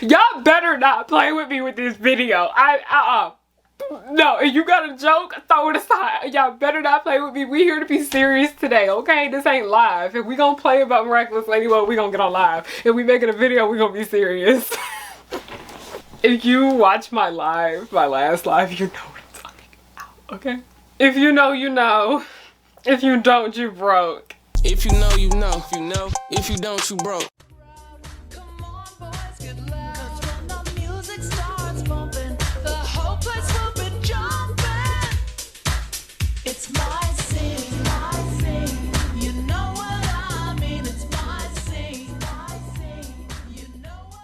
Y'all better not play with me with this video. No, if you got a joke, throw it aside. Y'all better not play with me. We here to be serious today, okay? This ain't live. If we gonna play about Miraculous Ladybug, we gonna get on live. If we making a video, we gonna be serious. If you watch my last live, you know what I'm talking about, okay? If you know, you know. If you don't, you broke. If you know, you know. If you know, if you don't, you broke. Come on, boys, get loud. When the music starts bumping, the whole place will be jumping. It's my scene, my scene. You know what I mean. It's my scene, you know what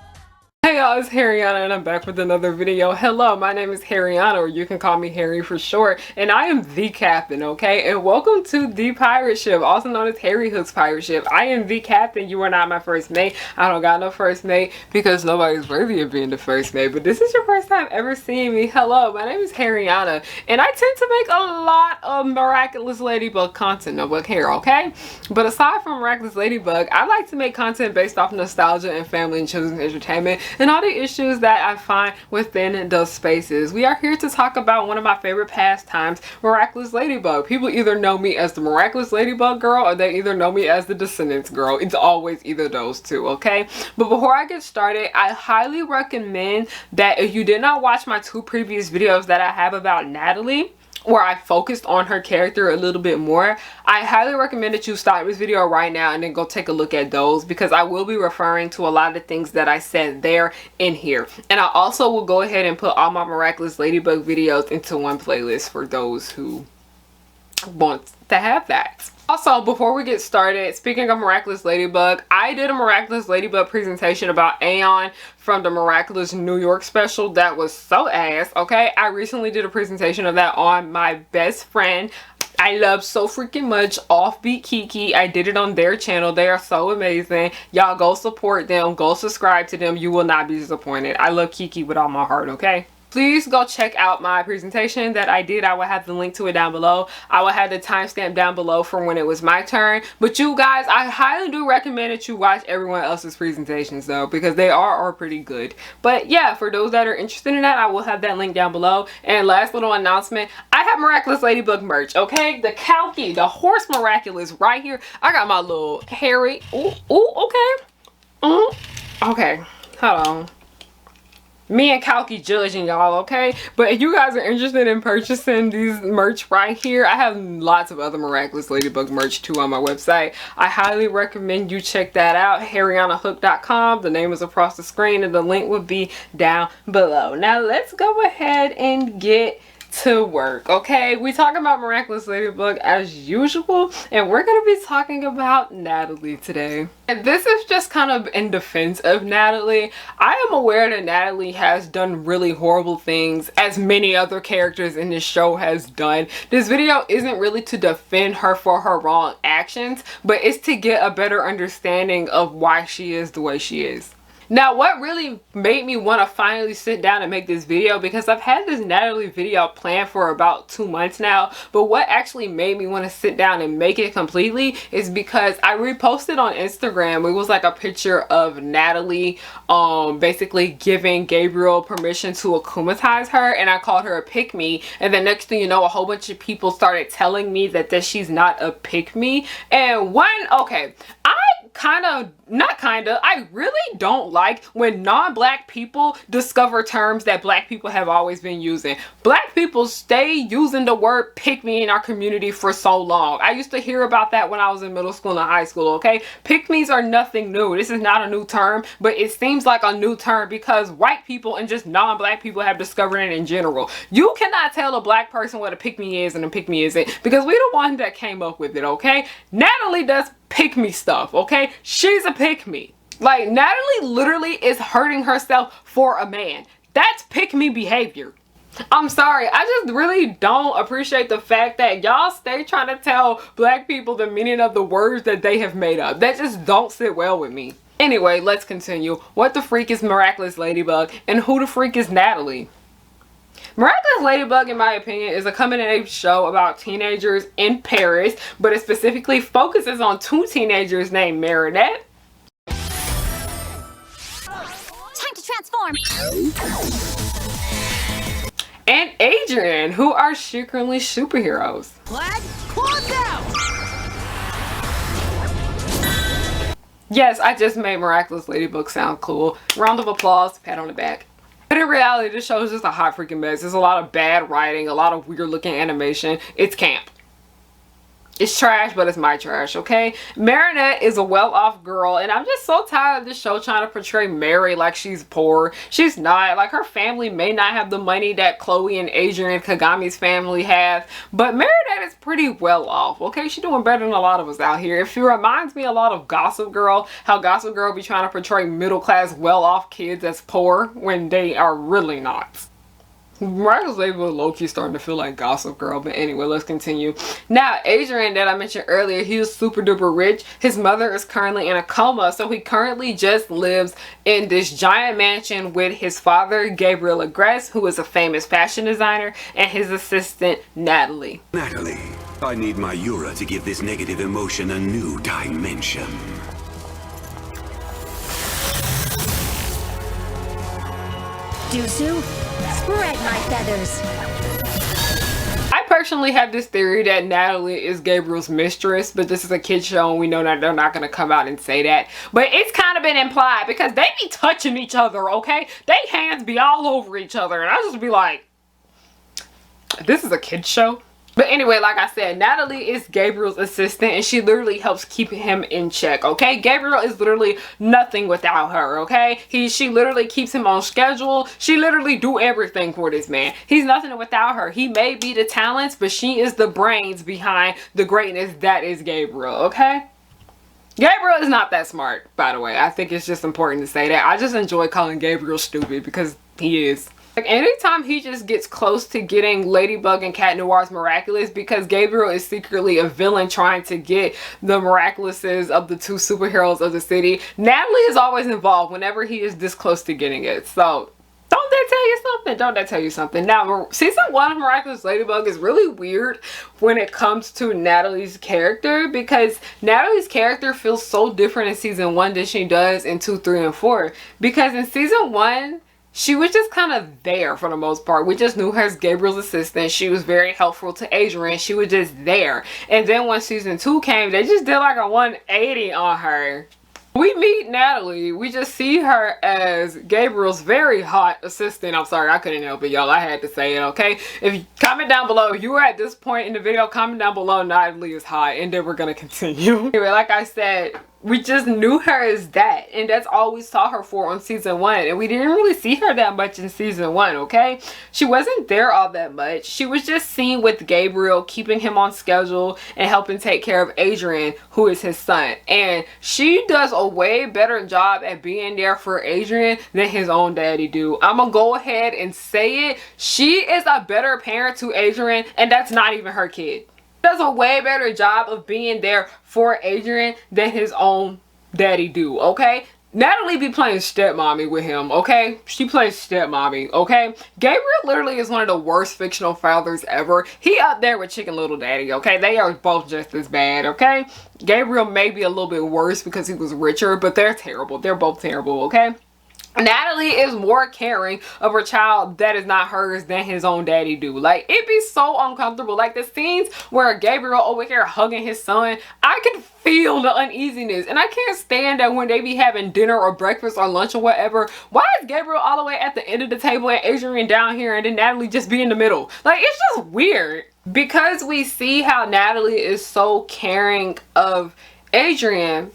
Hey y'all, it's Harriyanna and I'm back with another video. Hello, my name is Harriyanna, or you can call me Harry for short, and I am the captain, okay? And welcome to the pirate ship, also known as Harry Hook's pirate ship. I am the captain. You are not my first mate. I don't got no first mate because nobody's worthy of being the first mate, but this is your first time ever seeing me. Hello, my name is Harriyanna, and I tend to make a lot of Miraculous Ladybug content. No book here, okay? But aside from Miraculous Ladybug, I like to make content based off nostalgia and family and children's entertainment and all the issues that I find within those spaces. We are here to talk about one of my favorite pastimes, Miraculous Ladybug. People either know me as the Miraculous Ladybug girl or they either know me as the Descendants girl. It's always either those two, okay? But before I get started, I highly recommend that if you did not watch my two previous videos that I have about Natalie, where I focused on her character a little bit more, I highly recommend that you stop this video right now and then go take a look at those, because I will be referring to a lot of the things that I said there in here. And I also will go ahead and put all my Miraculous Ladybug videos into one playlist for those who want to have that. Also, before we get started, speaking of Miraculous Ladybug, I did a Miraculous Ladybug presentation about Aeon from the Miraculous New York special. That was so ass, okay? I recently did a presentation of that on my best friend I love so freaking much, Offbeat Kiki. I did it on their channel. They are so amazing. Y'all go support them. Go subscribe to them. You will not be disappointed. I love Kiki with all my heart, okay? Please go check out my presentation that I did. I will have the link to it down below. I will have the timestamp down below from when it was my turn. But you guys, I highly do recommend that you watch everyone else's presentations though, because they are pretty good. But yeah, for those that are interested in that, I will have that link down below. And last little announcement, I have Miraculous Ladybug merch, okay? The Kalki, the horse Miraculous right here. I got my little Harry. Ooh, okay. Okay, hold on. Me and Kalki judging y'all, okay? But if you guys are interested in purchasing these merch right here, I have lots of other Miraculous Ladybug merch too on my website. I highly recommend you check that out. harriyannahook.com. The name is across the screen and the link will be down below. Now let's go ahead and get to work, okay? We talk about Miraculous Ladybug as usual, and we're gonna be talking about Natalie today. And this is just kind of in defense of Natalie. I am aware that Natalie has done really horrible things, as many other characters in this show has done. This video isn't really to defend her for her wrong actions, but it's to get a better understanding of why she is the way she is. Now, what really made me want to finally sit down and make this video, because I've had this Natalie video planned for about 2 months now, but what actually made me want to sit down and make it completely is because I reposted on Instagram. It was like a picture of Natalie basically giving Gabriel permission to akumatize her, and I called her a pick-me, and then next thing you know, a whole bunch of people started telling me that she's not a pick-me. And I really don't like when non-black people discover terms that black people have always been using. Black people stay using the word pick me in our community for so long. I used to hear about that when I was in middle school and high school, okay? Pick me's are nothing new. This is not a new term, but it seems like a new term because white people and just non-black people have discovered it in general. You cannot tell a black person what a pick me is and a pick me isn't, because we're the ones that came up with it, okay? Natalie does pick me stuff, okay? She's a pick me. Like, Natalie literally is hurting herself for a man. That's pick me behavior. I'm sorry, I just really don't appreciate the fact that y'all stay trying to tell black people the meaning of the words that they have made up. That just don't sit well with me. Anyway, let's continue. What the freak is Miraculous Ladybug, and who the freak is Natalie? Miraculous Ladybug, in my opinion, is a coming-of-age show about teenagers in Paris, but it specifically focuses on two teenagers named Marinette to transform. And Adrian, who are secretly superheroes. Glad? Claws out! Yes, I just made Miraculous Ladybug sound cool. Round of applause, pat on the back. But in reality, this show is just a hot freaking mess. There's a lot of bad writing, a lot of weird looking animation. It's camp. It's trash, but it's my trash, okay? Marinette is a well-off girl, and I'm just so tired of this show trying to portray Mary like she's poor. She's not. Like, her family may not have the money that Chloe and Adrian Kagami's family have, but Marinette is pretty well off, okay? She's doing better than a lot of us out here. If it reminds me a lot of Gossip Girl, how Gossip Girl be trying to portray middle-class, well-off kids as poor when they are really not. Miraculous Ladybug low-key starting to feel like Gossip Girl, but anyway, let's continue. Now, Adrian that I mentioned earlier, he was super duper rich. His mother is currently in a coma, so he currently just lives in this giant mansion with his father, Gabriel, who is a famous fashion designer, and his assistant, Nathalie. Nathalie, I need my Yura to give this negative emotion a new dimension. Dusu, spread my feathers. I personally have this theory that Nathalie is Gabriel's mistress, but this is a kid's show and we know that they're not going to come out and say that. But it's kind of been implied because they be touching each other, okay? They hands be all over each other and I just be like, this is a kid's show? But anyway, like I said, Nathalie is Gabriel's assistant and she literally helps keep him in check, okay? Gabriel is literally nothing without her, okay? She literally keeps him on schedule. She literally do everything for this man. He's nothing without her. He may be the talents, but she is the brains behind the greatness that is Gabriel, okay? Gabriel is not that smart, by the way. I think it's just important to say that. I just enjoy calling Gabriel stupid because he is. Like, anytime he just gets close to getting Ladybug and Cat Noir's Miraculous, because Gabriel is secretly a villain trying to get the Miraculouses of the two superheroes of the city, Nathalie is always involved whenever he is this close to getting it. So, don't that tell you something? Don't that tell you something? Now, season 1 of Miraculous Ladybug is really weird when it comes to Nathalie's character, because Nathalie's character feels so different in season 1 than she does in 2, 3, and 4. Because in season 1, she was just kind of there for the most part. We just knew her as Gabriel's assistant. She was very helpful to Adrian. She was just there. And then when season 2 came, they just did like a 180 on her. We meet Nathalie. We just see her as Gabriel's very hot assistant. I'm sorry, I couldn't help it, y'all. I had to say it, okay? If you comment down below, if you were at this point in the video, comment down below Nathalie is hot, and then we're gonna continue. Anyway, like I said, we just knew her as that, and that's all we saw her for on season 1, and we didn't really see her that much in season 1, okay? She wasn't there all that much. She was just seen with Gabriel, keeping him on schedule and helping take care of Adrian, who is his son, and she does a way better job at being there for Adrian than his own daddy do. I'm gonna go ahead and say it. She is a better parent to Adrian, and that's not even her kid. Does a way better job of being there for Adrian than his own daddy do, okay? Nathalie be playing stepmommy with him, okay? She plays stepmommy, okay? Gabriel literally is one of the worst fictional fathers ever. He up there with Chicken Little Daddy, okay? They are both just as bad, okay? Gabriel may be a little bit worse because he was richer, but they're terrible. They're both terrible, okay? Nathalie is more caring of her child that is not hers than his own daddy do. Like, it be so uncomfortable. Like, the scenes where Gabriel over here hugging his son, I can feel the uneasiness. And I can't stand that when they be having dinner or breakfast or lunch or whatever. Why is Gabriel all the way at the end of the table and Adrian down here and then Nathalie just be in the middle? Like, it's just weird. Because we see how Nathalie is so caring of Adrian,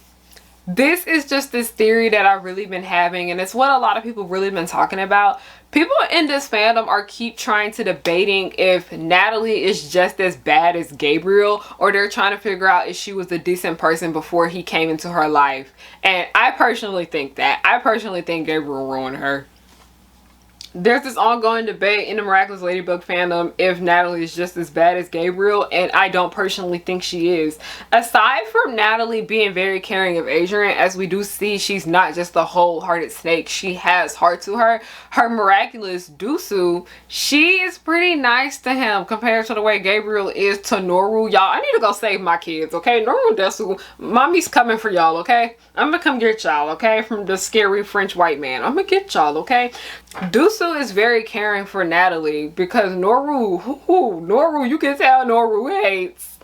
this is just this theory that I've really been having, and it's what a lot of people really been talking about. People in this fandom are keep trying to debating if Nathalie is just as bad as Gabriel, or they're trying to figure out if she was a decent person before he came into her life. And I personally think that. I personally think Gabriel ruined her. There's this ongoing debate in the Miraculous Ladybug fandom if Natalie is just as bad as Gabriel, and I don't personally think she is. Aside from Natalie being very caring of Adrian, as we do see, she's not just a wholehearted snake. She has heart to her. Her Miraculous Dusu, she is pretty nice to him compared to the way Gabriel is to Noru. Y'all, I need to go save my kids, okay? Noru and Desu, mommy's coming for y'all, okay? I'm gonna come get y'all, okay? From the scary French white man. I'm gonna get y'all, okay? Dusu is very caring for Natalie because Noru, you can tell Noru hates.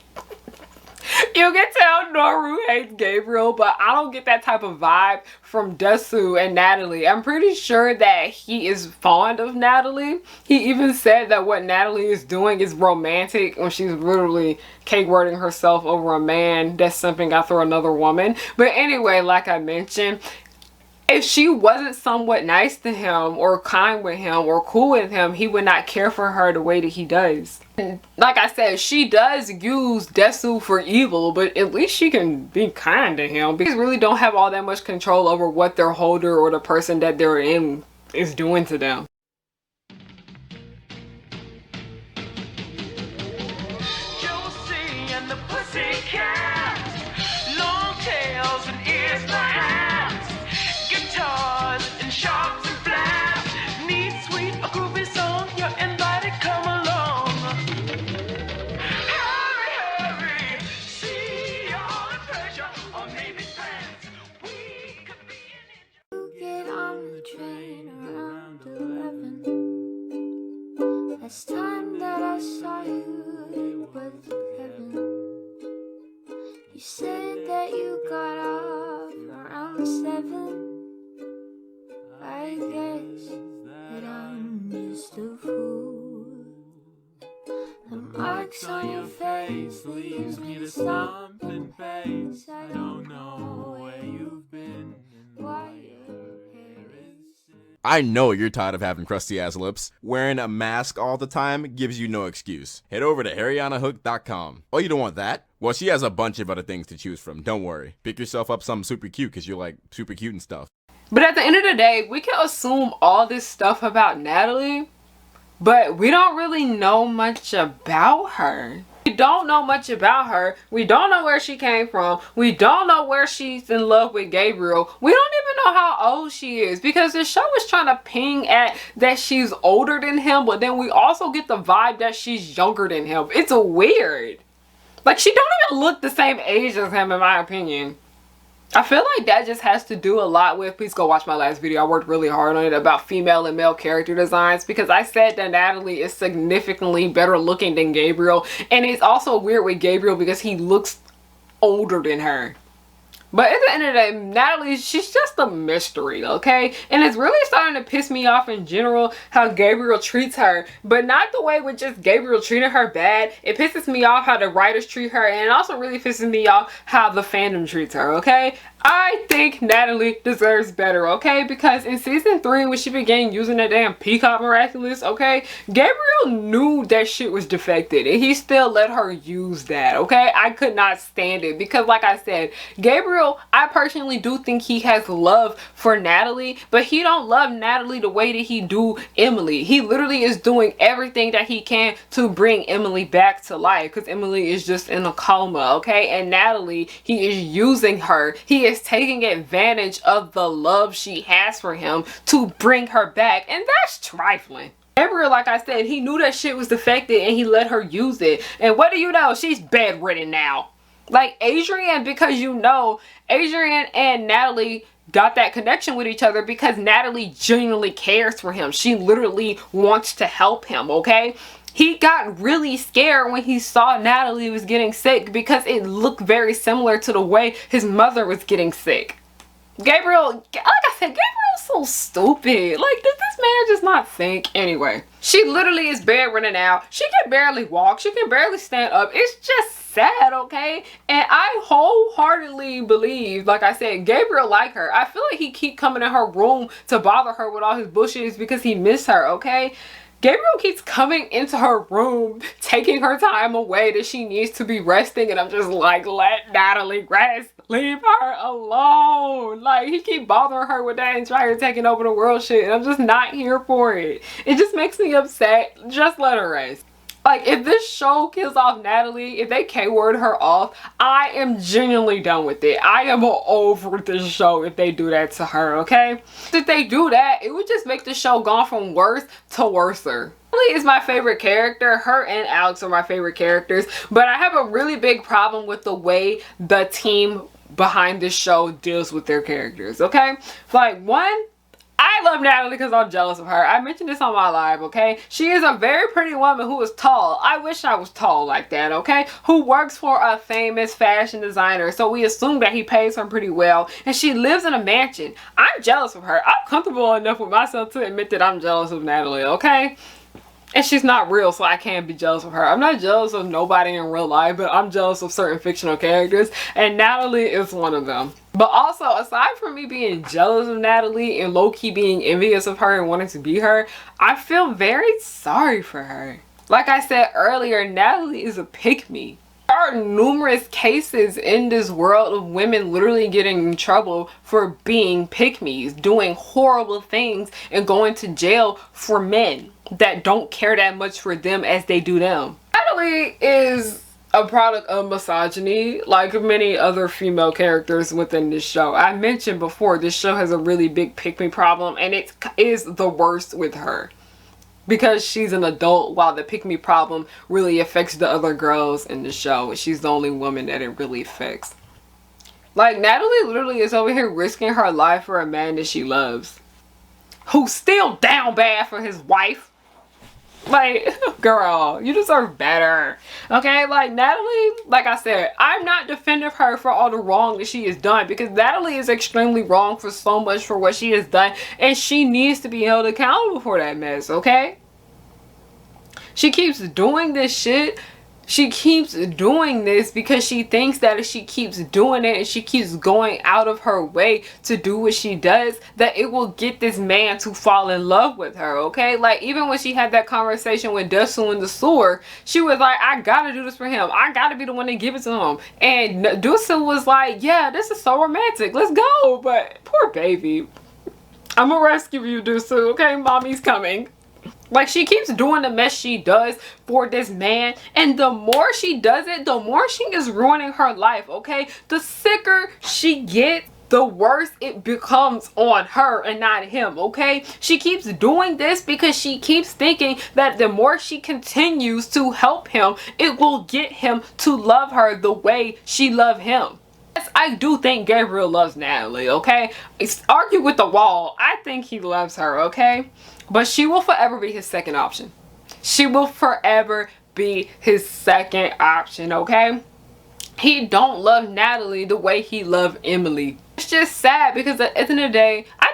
You can tell Noru hates Gabriel, but I don't get that type of vibe from Desu and Natalie. I'm pretty sure that he is fond of Natalie. He even said that what Natalie is doing is romantic when she's literally cake-wording herself over a man that's simping after another woman. But anyway, like I mentioned, if she wasn't somewhat nice to him or kind with him or cool with him, he would not care for her the way that he does. And like I said, she does use Desu for evil, but at least she can be kind to him because really don't have all that much control over what their holder or the person that they're in is doing to them. Josie and the Pussycats, long tails and ears for hands, guitars and sharps and flats, neat, sweet, a groovy song, you're invited, come along. Hurry, hurry, see all the treasure, or maybe friends, we could be an angel. Get on the train around 11. Last time that I saw you, it was heaven. You said that you got off around 7. I guess that I'm just a fool. The marks on your face leaves me to stomp and pace. I don't know where you've been and why your hair is. I know you're tired of having crusty ass lips. Wearing a mask all the time gives you no excuse. Head over to harriyannahook.com. Oh, you don't want that? Well, she has a bunch of other things to choose from. Don't worry. Pick yourself up something super cute because you're like super cute and stuff. But at the end of the day, we can assume all this stuff about Natalie, but we don't really know much about her. We don't know much about her. We don't know where she came from. We don't know where she's in love with Gabriel. We don't even know how old she is because the show is trying to ping at that she's older than him, but then we also get the vibe that she's younger than him. It's weird. Like, she don't even look the same age as him, in my opinion. I feel like that just has to do a lot with, please go watch my last video, I worked really hard on it, about female and male character designs, because I said that Natalie is significantly better looking than Gabriel, and it's also weird with Gabriel because he looks older than her. But at the end of the day, Natalie, she's just a mystery, okay? And it's really starting to piss me off in general how Gabriel treats her. But not the way with just Gabriel treating her bad. It pisses me off how the writers treat her. And it also really pisses me off how the fandom treats her, okay? I think Natalie deserves better, okay? Because in season 3, when she began using that damn peacock miraculous, okay? Gabriel knew that shit was defected and he still let her use that, okay? I could not stand it because, like I said, Gabriel, I personally do think he has love for Natalie, but he don't love Natalie the way that he do Emily. He literally is doing everything that he can to bring Emily back to life because Emily is just in a coma, okay? And Natalie, he is using her. He is taking advantage of the love she has for him to bring her back, and that's trifling. Gabriel, like I said, he knew that shit was defective and he let her use it. And what do you know? She's bedridden now. Like Adrian, because you know, Adrian and Natalie got that connection with each other because Natalie genuinely cares for him. She literally wants to help him, okay? He got really scared when he saw Natalie was getting sick because it looked very similar to the way his mother was getting sick. Gabriel, like I said, Gabriel's so stupid. Like, does this man just not think? Anyway, she literally is bedridden now. She can barely walk. She can barely stand up. It's just sad, okay? And I wholeheartedly believe, like I said, Gabriel like her. I feel like he keep coming in her room to bother her with all his bullshit because he missed her, okay? Gabriel keeps coming into her room, taking her time away that she needs to be resting, and I'm just like, let Natalie rest. Leave her alone. Like, he keep bothering her with that and trying to taking over the world shit, and I'm just not here for it. It just makes me upset. Just let her rest. Like, if this show kills off Natalie, if they K-word her off, I am genuinely done with it. I am over this show if they do that to her, okay? If they do that, it would just make the show go from worse to worser. Natalie is my favorite character. Her and Alex are my favorite characters. But I have a really big problem with the way the team behind this show deals with their characters, okay? Like, one, I love Natalie because I'm jealous of her. I mentioned this on my live, okay? She is a very pretty woman who is tall. I wish I was tall like that, okay? Who works for a famous fashion designer. So we assume that he pays her pretty well. And she lives in a mansion. I'm jealous of her. I'm comfortable enough with myself to admit that I'm jealous of Natalie, okay? And she's not real, so I can't be jealous of her. I'm not jealous of nobody in real life, but I'm jealous of certain fictional characters. And Natalie is one of them. But also, aside from me being jealous of Natalie and low-key being envious of her and wanting to be her, I feel very sorry for her. Like I said earlier, Natalie is a pick-me. There are numerous cases in this world of women literally getting in trouble for being pick-me's, doing horrible things and going to jail for men that don't care that much for them as they do them. Natalie is a product of misogyny, like many other female characters within this show. I mentioned before, this show has a really big pick-me problem, and it is the worst with her. Because she's an adult, while the pick-me problem really affects the other girls in the show. She's the only woman that it really affects. Like, Natalie literally is over here risking her life for a man that she loves. Who's still down bad for his wife. Like, girl, you deserve better. Okay, like, Natalie, like I said, I'm not defending her for all the wrong that she has done, because Natalie is extremely wrong for so much for what she has done, and she needs to be held accountable for that mess, okay? She keeps doing this shit. She keeps doing this because she thinks that if she keeps doing it and she keeps going out of her way to do what she does, that it will get this man to fall in love with her, okay? Like, even when she had that conversation with Dussu in the sewer, she was like, I gotta do this for him. I gotta be the one to give it to him. And Dussu was like, yeah, this is so romantic. Let's go. But poor baby. I'm gonna rescue you, Dussu, okay? Mommy's coming. Like, she keeps doing the mess she does for this man, and the more she does it, the more she is ruining her life, okay? The sicker she gets, the worse it becomes on her and not him, okay? She keeps doing this because she keeps thinking that the more she continues to help him, it will get him to love her the way she loved him. Yes, I do think Gabriel loves Natalie, okay? Argue with the wall. I think he loves her, okay? But she will forever be his second option. She will forever be his second option, okay? He don't love Natalie the way he loved Emily. It's just sad because at the end of the day, I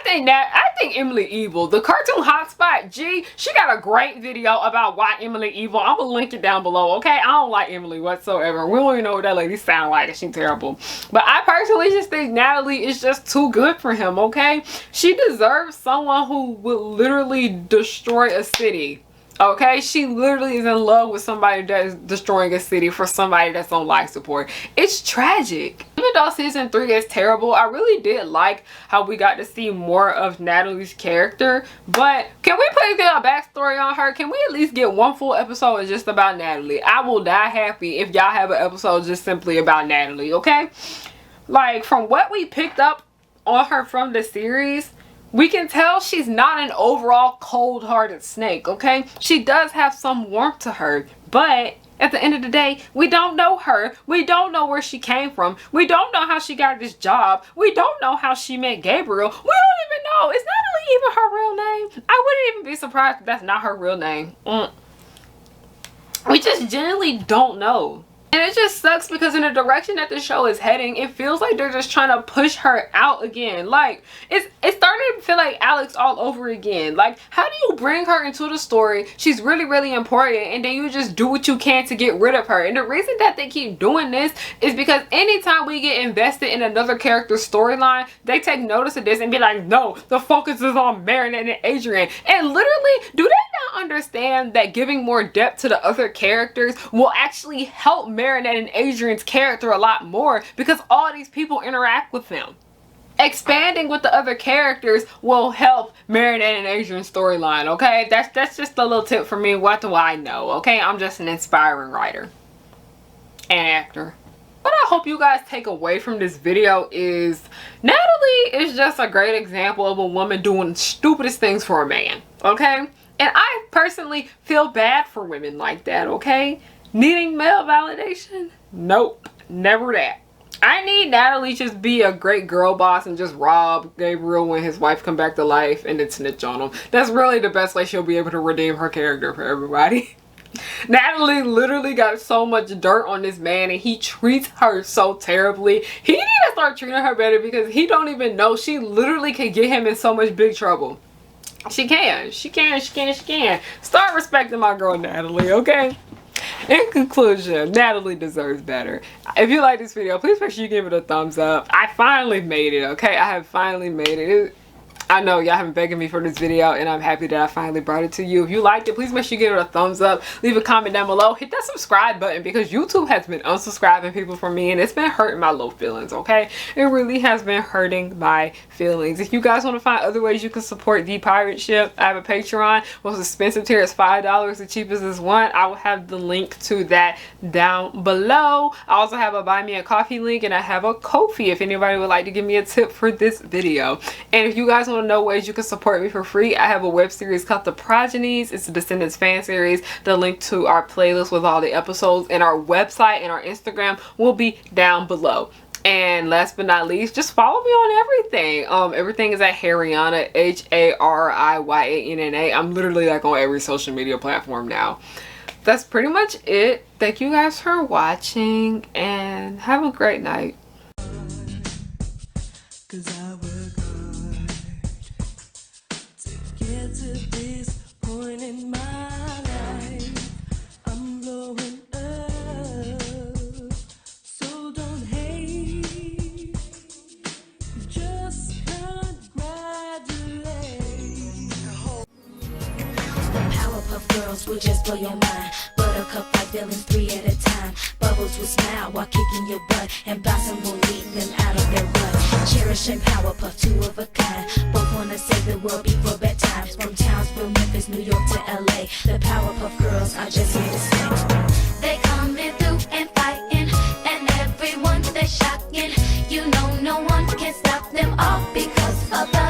think Emily evil. The cartoon hotspot G, she got a great video about why Emily evil. I'm gonna link it down below, okay? I don't like Emily whatsoever. We don't even know what that lady sound like, and she's terrible. But I personally just think Natalie is just too good for him, okay? She deserves someone who will literally destroy a city. Okay, she literally is in love with somebody that is destroying a city for somebody that's on life support. It's tragic. Even though season 3 is terrible, I really did like how we got to see more of Natalie's character. But can we please get a backstory on her? Can we at least get one full episode just about Natalie? I will die happy if y'all have an episode just simply about Natalie, okay? Like, from what we picked up on her from the series, we can tell she's not an overall cold-hearted snake, okay? She does have some warmth to her, but at the end of the day, we don't know her. We don't know where she came from. We don't know how she got this job. We don't know how she met Gabriel. We don't even know. Is Natalie even her real name? I wouldn't even be surprised if that's not her real name. We just genuinely don't know. And it just sucks because in the direction that the show is heading, it feels like they're just trying to push her out again. Like, it's it's starting to feel like Alex all over again. Like, how do you bring her into the story? She's really, really important, and then you just do what you can to get rid of her. And the reason that they keep doing this is because anytime we get invested in another character's storyline, they take notice of this and be like, no, the focus is on Marinette and Adrian. And literally, do they not understand that giving more depth to the other characters will actually help Marinette and Adrian's character a lot more, because all these people interact with them? Expanding with the other characters will help Marinette and Adrian's storyline, okay? That's just a little tip for me. What do I know, okay? I'm just an inspiring writer and actor. What I hope you guys take away from this video is Natalie is just a great example of a woman doing stupidest things for a man, okay? And I personally feel bad for women like that, okay? Needing male validation? Nope, never that. I need Natalie just be a great girl boss and just rob Gabriel when his wife come back to life and then snitch on him. That's really the best way she'll be able to redeem her character for everybody. Natalie literally got so much dirt on this man and he treats her so terribly. He need to start treating her better, because he don't even know she literally can get him in so much big trouble. She can. Start respecting my girl Natalie, okay? In conclusion, Natalie deserves better. If you like this video, please make sure you give it a thumbs up. I finally made it, okay? I have finally made it. I know y'all have been begging me for this video, and I'm happy that I finally brought it to you. If you liked it, please make sure you give it a thumbs up. Leave a comment down below. Hit that subscribe button, because YouTube has been unsubscribing people from me, and it's been hurting my low feelings, okay? It really has been hurting my feelings. If you guys want to find other ways you can support The Pirate Ship, I have a Patreon. Most expensive tier is $5. The cheapest is $1. I will have the link to that down below. I also have a Buy Me a Coffee link, and I have a Ko-fi if anybody would like to give me a tip for this video. And if you guys want to know ways you can support me for free, I have a web series called The Progenies. It's a Descendants fan series. The link to our playlist with all the episodes and our website and our Instagram will be down below. And last but not least, just follow me on everything. Everything is at Harriyanna, HARIYANNA. I'm literally like on every social media platform now. That's pretty much it. Thank you guys for watching, and have a great night. 'Cause I work hard to get to this point in my life. I'm blowing up, so don't hate, just congratulate. The Powerpuff Girls will just blow your mind. Buttercup like villains 3 at a time. Bubbles will smile while kicking your butt, and Blossom will lead them out of their rut. Cherish and Powerpuff, 2 of a kind. Both wanna save the world before bedtimes. From Townsville, Memphis, New York to LA, the Powerpuff Girls are just here to stay. They coming through and fighting, and everyone they shocking. You know no one can stop them all because of the